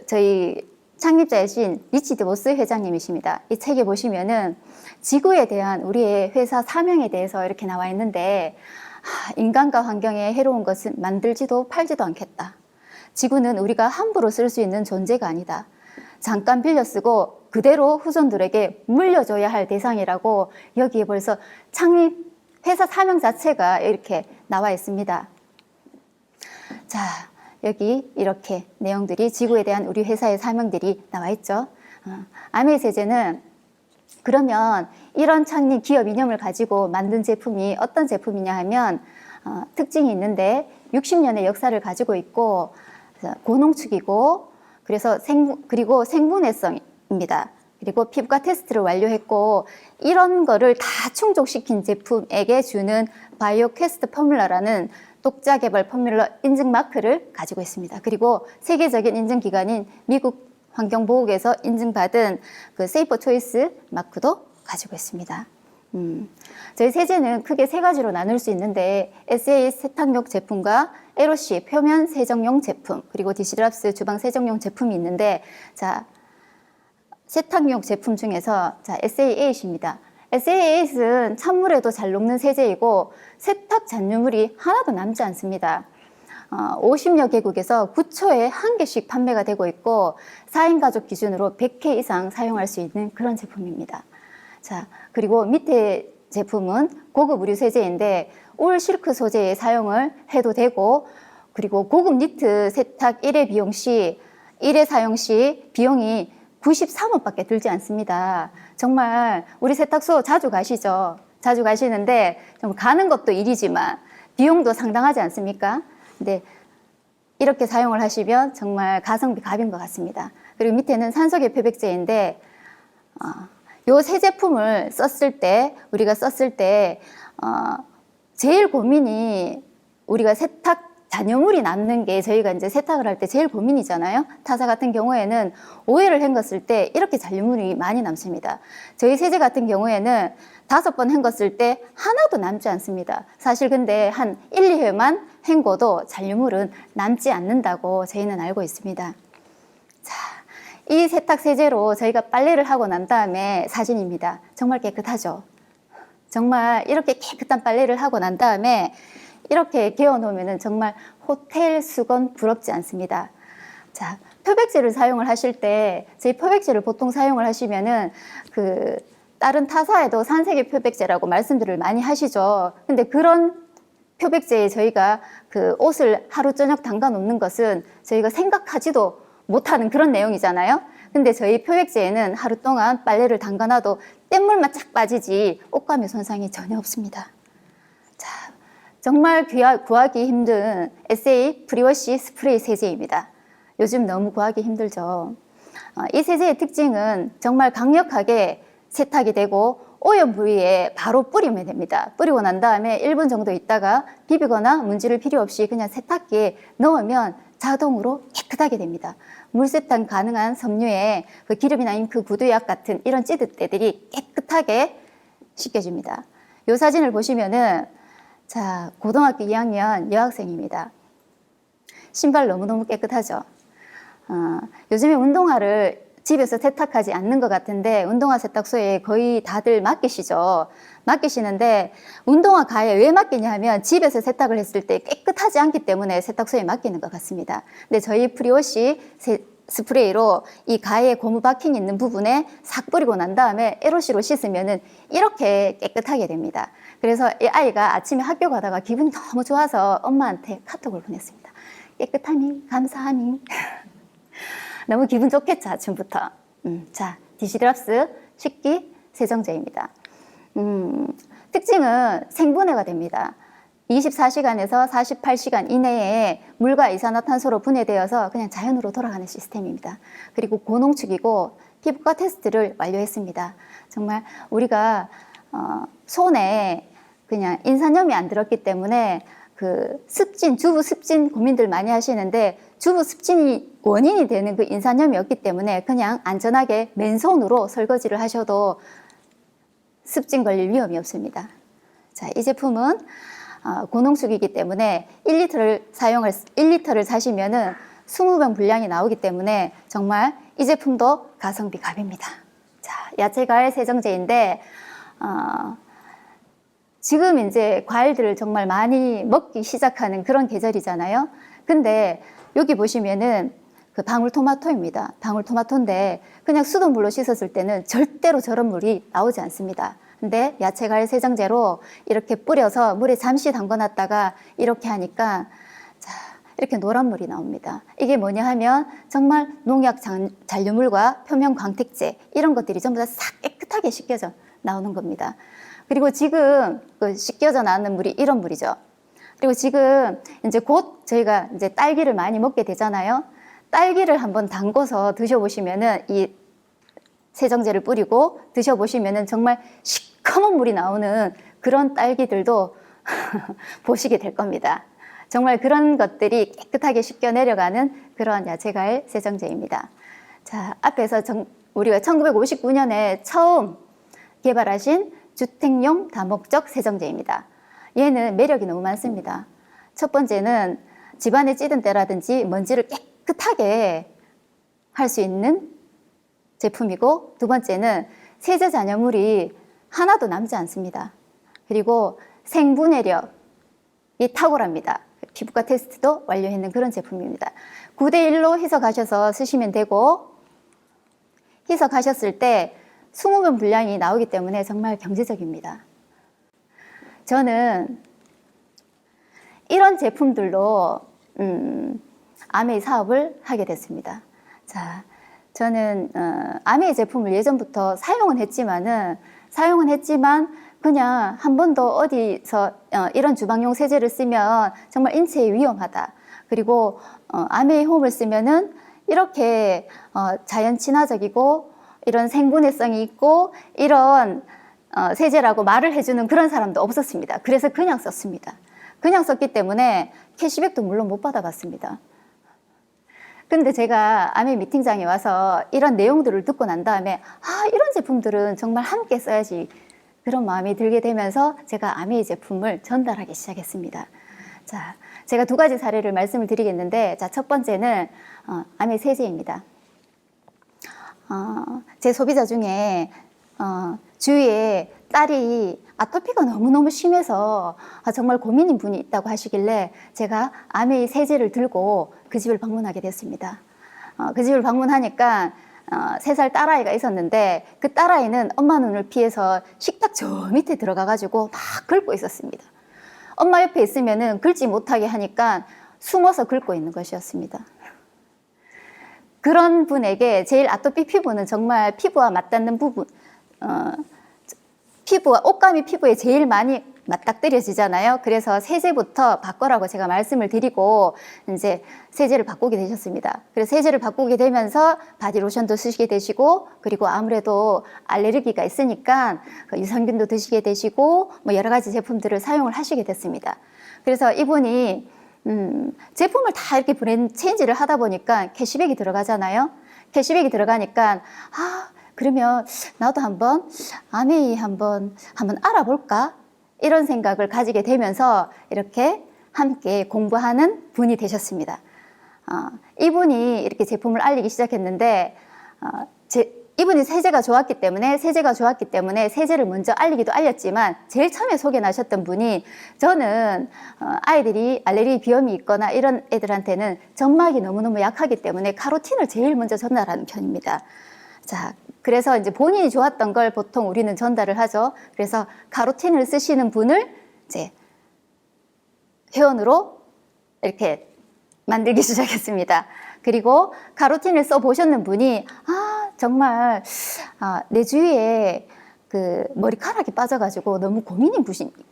저희 창립자이신 리치드 모스 회장님이십니다. 이 책에 보시면은 지구에 대한 우리의 회사 사명에 대해서 이렇게 나와 있는데, 인간과 환경에 해로운 것은 만들지도 팔지도 않겠다. 지구는 우리가 함부로 쓸 수 있는 존재가 아니다. 잠깐 빌려 쓰고 그대로 후손들에게 물려줘야 할 대상이라고 여기에 벌써 창립 회사 사명 자체가 이렇게 나와 있습니다. 자, 여기 이렇게 내용들이 지구에 대한 우리 회사의 사명들이 나와 있죠. 아메이 세제는 그러면 이런 창립 기업 이념을 가지고 만든 제품이 어떤 제품이냐 하면 특징이 있는데 60년의 역사를 가지고 있고 고농축이고 그리고 생분해성입니다. 그리고 피부과 테스트를 완료했고 이런 거를 다 충족시킨 제품에게 주는 바이오 퀘스트 포뮬러라는 독자 개발 포뮬러 인증 마크를 가지고 있습니다. 그리고 세계적인 인증 기관인 미국 환경보호국에서 인증받은 세이퍼 초이스 마크도 가지고 있습니다. 저희 세제는 크게 세 가지로 나눌 수 있는데 SA 세탁용 제품과 에로시 표면 세정용 제품, 그리고 디시드랍스 주방 세정용 제품이 있는데, 자, 세탁용 제품 중에서 SA8입니다. SA8은 찬물에도 잘 녹는 세제이고 세탁 잔유물이 하나도 남지 않습니다. 50여 개국에서 9초에 1개씩 판매가 되고 있고 4인 가족 기준으로 100회 이상 사용할 수 있는 그런 제품입니다. 자, 그리고 밑에 제품은 고급 의류 세제인데 올 실크 소재의 사용을 해도 되고, 그리고 고급 니트 세탁 1회 사용 시 비용이 93원밖에 들지 않습니다. 정말 우리 세탁소 자주 가시죠? 자주 가시는데 좀 가는 것도 일이지만 비용도 상당하지 않습니까? 근데 이렇게 사용을 하시면 정말 가성비 갑인 것 같습니다. 그리고 밑에는 산소계 표백제인데 요 세 제품을 우리가 썼을 때 제일 고민이 우리가 세탁 잔여물이 남는 게 저희가 이제 세탁을 할 때 제일 고민이잖아요. 타사 같은 경우에는 오일을 헹궜을 때 이렇게 잔여물이 많이 남습니다. 저희 세제 같은 경우에는 5번 헹궜을 때 하나도 남지 않습니다. 사실 근데 한 1, 2회만 헹궈도 잔여물은 남지 않는다고 저희는 알고 있습니다. 자, 이 세탁 세제로 저희가 빨래를 하고 난 다음에 사진입니다. 정말 깨끗하죠. 정말 이렇게 깨끗한 빨래를 하고 난 다음에 이렇게 개어 놓으면 정말 호텔 수건 부럽지 않습니다. 자, 표백제를 사용을 하실 때, 저희 표백제를 보통 사용을 하시면은 다른 타사에도 산세계 표백제라고 말씀들을 많이 하시죠. 근데 그런 표백제에 저희가 옷을 하루 저녁 담가 놓는 것은 저희가 생각하지도 못하는 그런 내용이잖아요. 근데 저희 표백제에는 하루 동안 빨래를 담가 놔도 뗏물만 쫙 빠지지 옷감의 손상이 전혀 없습니다. 자, 정말 구하기 힘든 SA 프리워시 스프레이 세제입니다. 요즘 너무 구하기 힘들죠. 이 세제의 특징은 정말 강력하게 세탁이 되고 오염 부위에 바로 뿌리면 됩니다. 뿌리고 난 다음에 1분 정도 있다가 비비거나 문지를 필요 없이 그냥 세탁기에 넣으면 자동으로 깨끗하게 됩니다. 물세탁 가능한 섬유에 그 기름이나 잉크, 구두약 같은 이런 찌드때들이 깨끗하게 씻겨집니다. 이 사진을 보시면은 자, 고등학교 2학년 여학생입니다. 신발 너무너무 깨끗하죠. 요즘에 운동화를 집에서 세탁하지 않는 것 같은데 운동화 세탁소에 거의 다들 맡기시죠. 맡기시는데 운동화 가에 왜 맡기냐 하면 집에서 세탁을 했을 때 깨끗하지 않기 때문에 세탁소에 맡기는 것 같습니다. 근데 저희 프리워시 스프레이로 이 가에 고무 바킹 있는 부분에 싹 뿌리고 난 다음에 에로시로 씻으면은 이렇게 깨끗하게 됩니다. 그래서 이 아이가 아침에 학교 가다가 기분이 너무 좋아서 엄마한테 카톡을 보냈습니다. 깨끗하니 감사하니 너무 기분 좋겠죠, 아침부터. 자, 디시드랍스 식기 세정제입니다. 특징은 생분해가 됩니다. 24시간에서 48시간 이내에 물과 이산화탄소로 분해되어서 그냥 자연으로 돌아가는 시스템입니다. 그리고 고농축이고 피부과 테스트를 완료했습니다. 정말 우리가 손에 그냥 인산염이 안 들었기 때문에 그 습진, 주부 습진 고민들 많이 하시는데 주부 습진이 원인이 되는 그 인산염이 없기 때문에 그냥 안전하게 맨손으로 설거지를 하셔도 습진 걸릴 위험이 없습니다. 자, 이 제품은 고농축이기 때문에 1리터를 사시면은 20병 분량이 나오기 때문에 정말 이 제품도 가성비 갑입니다. 자, 야채 과일 세정제인데 지금 이제 과일들을 정말 많이 먹기 시작하는 그런 계절이잖아요. 근데 여기 보시면은 그 방울토마토입니다. 방울토마토인데 그냥 수돗물로 씻었을 때는 절대로 저런 물이 나오지 않습니다. 근데 야채 과일 세정제로 이렇게 뿌려서 물에 잠시 담궈놨다가 이렇게 하니까 자, 이렇게 노란 물이 나옵니다. 이게 뭐냐 하면 정말 농약 잔류물과 표면 광택제 이런 것들이 전부 다 싹 깨끗하게 씻겨져 나오는 겁니다. 그리고 지금 그 씻겨져 나오는 물이 이런 물이죠. 그리고 지금 이제 곧 저희가 이제 딸기를 많이 먹게 되잖아요. 딸기를 한번 담궈서 드셔보시면은 이 세정제를 뿌리고 드셔보시면은 정말 시커먼 물이 나오는 그런 딸기들도 보시게 될 겁니다. 정말 그런 것들이 깨끗하게 씻겨 내려가는 그런 야채 과일 세정제입니다. 자, 앞에서 우리가 1959년에 처음 개발하신 주택용 다목적 세정제입니다. 얘는 매력이 너무 많습니다. 첫 번째는 집안에 찌든 때라든지 먼지를 깨끗하게 할 수 있는 제품이고, 두 번째는 세제 잔여물이 하나도 남지 않습니다. 그리고 생분해력이 탁월합니다. 피부과 테스트도 완료했는 그런 제품입니다. 9대1로 희석하셔서 쓰시면 되고, 희석하셨을 때 20병 분량이 나오기 때문에 정말 경제적입니다. 저는 이런 제품들로 아메이 사업을 하게 됐습니다. 자, 저는 아메이 제품을 예전부터 사용은 했지만 그냥 한 번도 어디서 이런 주방용 세제를 쓰면 정말 인체에 위험하다. 그리고 아메이 홈을 쓰면은 이렇게 자연 친화적이고 이런 생분해성이 있고 이런 세제라고 말을 해주는 그런 사람도 없었습니다. 그래서 그냥 썼습니다. 그냥 썼기 때문에 캐시백도 물론 못 받아봤습니다. 근데 제가 아메이 미팅장에 와서 이런 내용들을 듣고 난 다음에 이런 제품들은 정말 함께 써야지 그런 마음이 들게 되면서 제가 아메이 제품을 전달하기 시작했습니다. 자, 제가 두 가지 사례를 말씀을 드리겠는데, 자, 첫 번째는 아메이 세제입니다. 제 소비자 중에 주위에 딸이 아토피가 너무너무 심해서 정말 고민인 분이 있다고 하시길래 제가 아메이 세제를 들고 그 집을 방문하게 됐습니다. 그 집을 방문하니까 3살 딸아이가 있었는데 그 딸아이는 엄마 눈을 피해서 식탁 저 밑에 들어가가지고 막 긁고 있었습니다. 엄마 옆에 있으면은 긁지 못하게 하니까 숨어서 긁고 있는 것이었습니다. 그런 분에게 제일 아토피 피부는 정말 피부와 맞닿는 부분, 피부와 옷감이 피부에 제일 많이 맞닥뜨려지잖아요. 그래서 세제부터 바꿔라고 제가 말씀을 드리고 이제 세제를 바꾸게 되셨습니다. 그래서 세제를 바꾸게 되면서 바디로션도 쓰시게 되시고, 그리고 아무래도 알레르기가 있으니까 유산균도 드시게 되시고 뭐 여러 가지 제품들을 사용을 하시게 됐습니다. 그래서 이분이 제품을 다 이렇게 브랜드 체인지를 하다 보니까 캐시백이 들어가잖아요. 캐시백이 들어가니까 그러면 나도 한번 아메이 한번 알아볼까? 이런 생각을 가지게 되면서 이렇게 함께 공부하는 분이 되셨습니다. 이분이 이렇게 제품을 알리기 시작했는데 이분이 세제가 좋았기 때문에 세제를 먼저 알리기도 알렸지만 제일 처음에 소개하셨던 분이 저는 아이들이 알레르기 비염이 있거나 이런 애들한테는 점막이 너무너무 약하기 때문에 카로틴을 제일 먼저 전달하는 편입니다. 자, 그래서 이제 본인이 좋았던 걸 보통 우리는 전달을 하죠. 그래서 카로틴을 쓰시는 분을 이제 회원으로 이렇게 만들기 시작했습니다. 그리고 카로틴을 써보셨는 분이 정말 내 주위에 그 머리카락이 빠져가지고 너무 고민이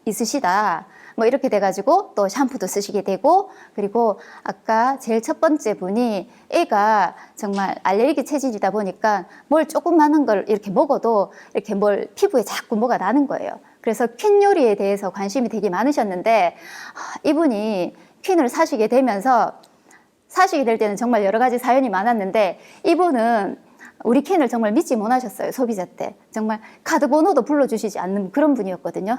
있으시다. 뭐 이렇게 돼가지고 또 샴푸도 쓰시게 되고, 그리고 아까 제일 첫 번째 분이 애가 정말 알레르기 체질이다 보니까 뭘 조그마한 걸 이렇게 먹어도 이렇게 뭘 피부에 자꾸 뭐가 나는 거예요. 그래서 퀸 요리에 대해서 관심이 되게 많으셨는데 이분이 퀸을 사시게 되면서 사시게 될 때는 정말 여러 가지 사연이 많았는데 이분은 우리 퀸을 정말 믿지 못하셨어요. 소비자 때 정말 카드 번호도 불러주시지 않는 그런 분이었거든요.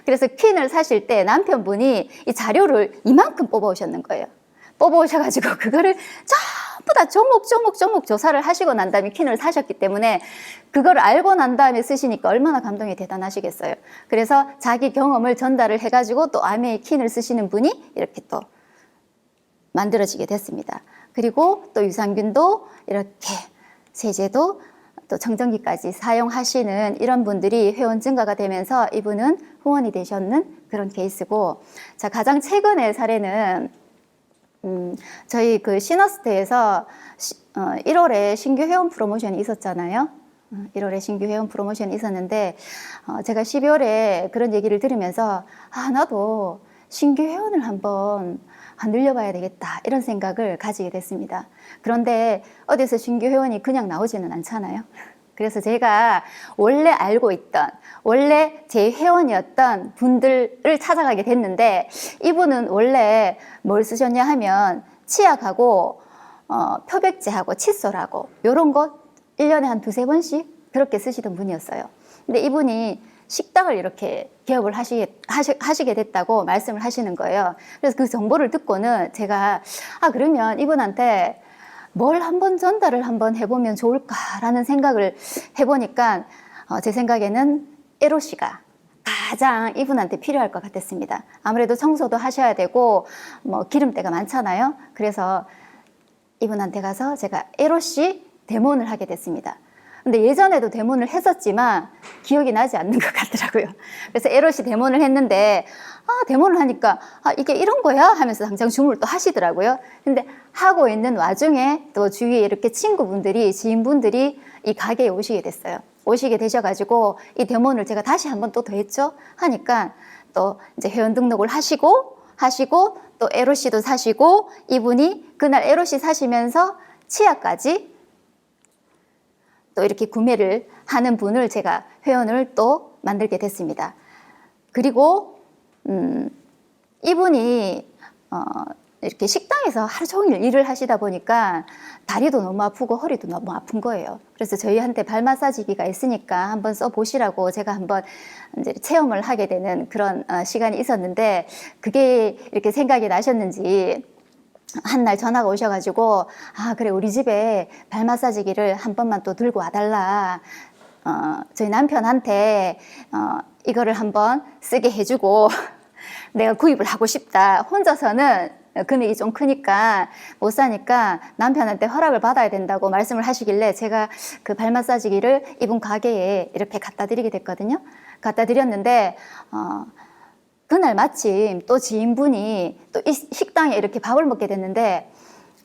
그래서 퀸을 사실 때 남편분이 이 자료를 이만큼 뽑아오셨는 거예요. 뽑아오셔가지고 그거를 전부 다 조목 조사를 하시고 난 다음에 퀸을 사셨기 때문에 그걸 알고 난 다음에 쓰시니까 얼마나 감동이 대단하시겠어요. 그래서 자기 경험을 전달을 해가지고 또 아메이 퀸을 쓰시는 분이 이렇게 또 만들어지게 됐습니다. 그리고 또 유산균도 이렇게 세제도 또 청정기까지 사용하시는 이런 분들이 회원 증가가 되면서 이분은 후원이 되셨는 그런 케이스고, 자, 가장 최근의 사례는 저희 그 시너스트에서 1월에 신규 회원 프로모션이 있었잖아요. 1월에 신규 회원 프로모션이 있었는데 제가 12월에 그런 얘기를 들으면서 나도 신규 회원을 한번 늘려봐야 되겠다 이런 생각을 가지게 됐습니다. 그런데 어디서 신규 회원이 그냥 나오지는 않잖아요. 그래서 제가 원래 알고 있던 원래 제 회원이었던 분들을 찾아가게 됐는데 이분은 원래 뭘 쓰셨냐 하면 치약하고 표백제하고 칫솔하고 이런 거 1년에 한 두세 번씩 그렇게 쓰시던 분이었어요. 근데 이분이 식당을 이렇게 개업을 하시게 됐다고 말씀을 하시는 거예요. 그래서 그 정보를 듣고는 제가 그러면 이분한테 뭘 한번 전달을 한번 해보면 좋을까라는 생각을 해보니까 제 생각에는 에로시가 가장 이분한테 필요할 것 같았습니다. 아무래도 청소도 하셔야 되고 뭐 기름때가 많잖아요. 그래서 이분한테 가서 제가 에로시 데모를 하게 됐습니다. 근데 예전에도 데모를 했었지만 기억이 나지 않는 것 같더라고요. 그래서 에로시 데모를 했는데 데모를 하니까 이게 이런 거야 하면서 당장 주문을 또 하시더라고요. 근데 하고 있는 와중에 또 주위에 이렇게 친구분들이 지인분들이 이 가게에 오시게 됐어요. 오시게 되셔가지고 이 데모를 제가 다시 한번 또 더 했죠. 하니까 또 이제 회원 등록을 하시고 또 에로시도 사시고 이분이 그날 에로시 사시면서 치약까지 또 이렇게 구매를 하는 분을 제가 회원을 또 만들게 됐습니다. 그리고 이분이 이렇게 식당에서 하루 종일 일을 하시다 보니까 다리도 너무 아프고 허리도 너무 아픈 거예요. 그래서 저희한테 발 마사지기가 있으니까 한번 써보시라고 제가 한번 이제 체험을 하게 되는 그런 시간이 있었는데 그게 이렇게 생각이 나셨는지 한날 전화가 오셔가지고 그래 우리 집에 발 마사지기를 한 번만 또 들고 와달라. 저희 남편한테 이거를 한번 쓰게 해주고 내가 구입을 하고 싶다. 혼자서는 금액이 좀 크니까 못 사니까 남편한테 허락을 받아야 된다고 말씀을 하시길래 제가 그 발 마사지기를 이분 가게에 이렇게 갖다 드리게 됐거든요. 갖다 드렸는데 그날 마침 또 지인분이 또 이 식당에 이렇게 밥을 먹게 됐는데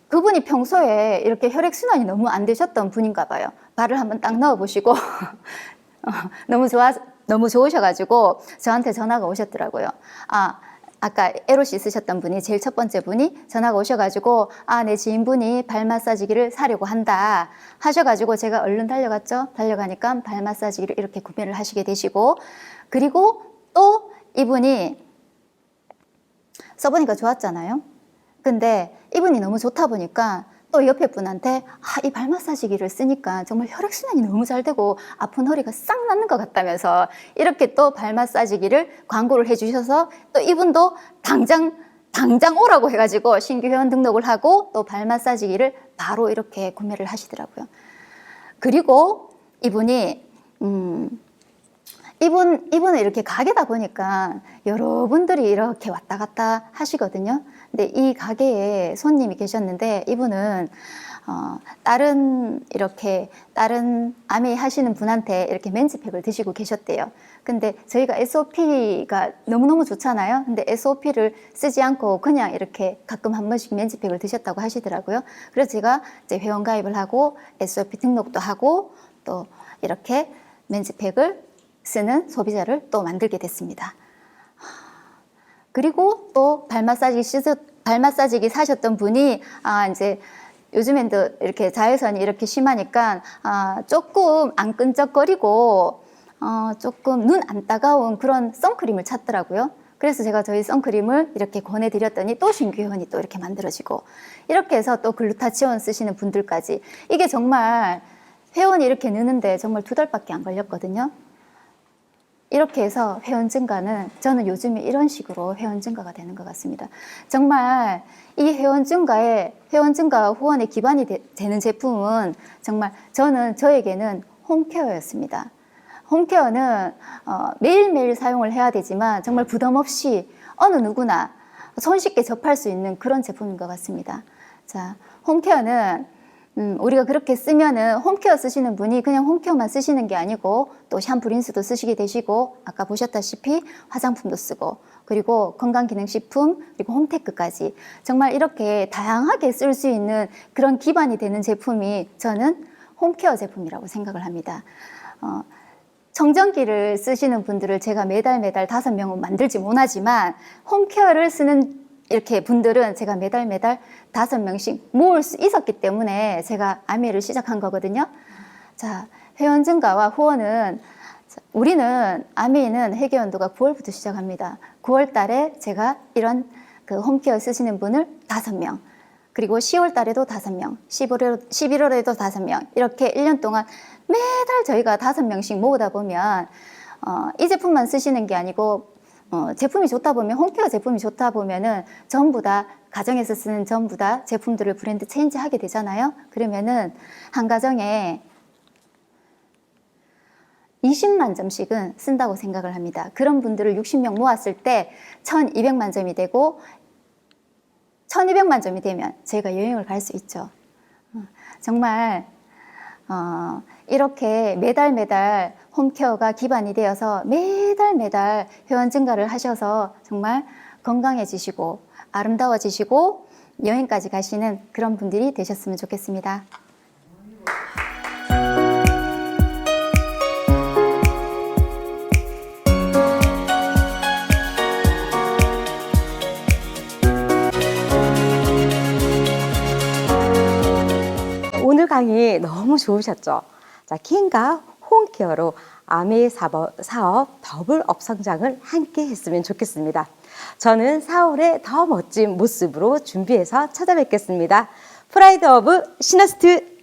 그분이 평소에 이렇게 혈액순환이 너무 안 되셨던 분인가 봐요. 발을 한번 딱 넣어보시고 너무 좋으셔가지고 저한테 전화가 오셨더라고요. 아까 에로시 쓰셨던 분이 제일 첫 번째 분이 전화가 오셔가지고 내 지인분이 발 마사지기를 사려고 한다 하셔가지고 제가 얼른 달려갔죠. 달려가니까 발 마사지기를 이렇게 구매를 하시게 되시고 그리고 또 이분이 써보니까 좋았잖아요. 근데 이분이 너무 좋다 보니까 또 옆에 분한테 이 발 마사지기를 쓰니까 정말 혈액순환이 너무 잘 되고 아픈 허리가 싹 낫는 것 같다면서 이렇게 또 발 마사지기를 광고를 해주셔서 또 이분도 당장 오라고 해가지고 신규 회원 등록을 하고 또 발 마사지기를 바로 이렇게 구매를 하시더라고요. 그리고 이분이 이분은 이렇게 가게다 보니까 여러분들이 이렇게 왔다 갔다 하시거든요. 근데 이 가게에 손님이 계셨는데 이분은 다른 아메 하시는 분한테 이렇게 멘즈팩을 드시고 계셨대요. 근데 저희가 SOP가 너무너무 좋잖아요. 근데 SOP를 쓰지 않고 그냥 이렇게 가끔 한 번씩 멘즈팩을 드셨다고 하시더라고요. 그래서 제가 이제 회원 가입을 하고 SOP 등록도 하고 또 이렇게 멘즈팩을 쓰는 소비자를 또 만들게 됐습니다. 그리고 또 발 마사지기 사셨던 분이 이제 요즘엔 또 이렇게 자외선이 이렇게 심하니까 조금 안 끈적거리고 조금 눈 안 따가운 그런 선크림을 찾더라고요. 그래서 제가 저희 선크림을 이렇게 권해드렸더니 또 신규 회원이 또 이렇게 만들어지고 이렇게 해서 또 글루타치온 쓰시는 분들까지 이게 정말 회원이 이렇게 느는데 정말 2달밖에 안 걸렸거든요. 이렇게 해서 회원 증가는 저는 요즘에 이런 식으로 회원 증가가 되는 것 같습니다. 정말 이 회원 증가와 후원의 기반이 되는 제품은 정말 저에게는 홈케어였습니다. 홈케어는 매일매일 사용을 해야 되지만 정말 부담 없이 어느 누구나 손쉽게 접할 수 있는 그런 제품인 것 같습니다. 자, 홈케어는 우리가 그렇게 쓰면은 홈케어 쓰시는 분이 그냥 홈케어만 쓰시는 게 아니고 또 샴푸 린스도 쓰시게 되시고 아까 보셨다시피 화장품도 쓰고 그리고 건강기능식품 그리고 홈테크까지 정말 이렇게 다양하게 쓸 수 있는 그런 기반이 되는 제품이 저는 홈케어 제품이라고 생각을 합니다. 청정기를 쓰시는 분들을 제가 매달 5명은 만들지 못하지만 홈케어를 쓰는 이렇게 분들은 제가 매달 5명씩 모을 수 있었기 때문에 제가 아메를 시작한 거거든요. 자, 회원 증가와 후원은 우리는 아메이는 회계연도가 9월부터 시작합니다. 9월 달에 제가 이런 그 홈케어 쓰시는 분을 5명 그리고 10월 달에도 5명 11월에도 5명 이렇게 1년 동안 매달 저희가 5명씩 모으다 보면 이 제품만 쓰시는 게 아니고 제품이 좋다 보면 홈케어 제품이 좋다 보면은 전부 다 가정에서 쓰는 전부 다 제품들을 브랜드 체인지 하게 되잖아요. 그러면은 한 가정에 20만 점씩은 쓴다고 생각을 합니다. 그런 분들을 60명 모았을 때 1200만 점이 되고 1200만 점이 되면 저희가 여행을 갈 수 있죠. 정말 이렇게 매달 홈케어가 기반이 되어서 매달 회원 증가를 하셔서 정말 건강해지시고 아름다워지시고 여행까지 가시는 그런 분들이 되셨으면 좋겠습니다. 오늘 강의 너무 좋으셨죠? 자, 키인과 홈케어로 아메 사업 더블 업성장을 함께 했으면 좋겠습니다. 저는 4월에 더 멋진 모습으로 준비해서 찾아뵙겠습니다. 프라이드 오브 시너스트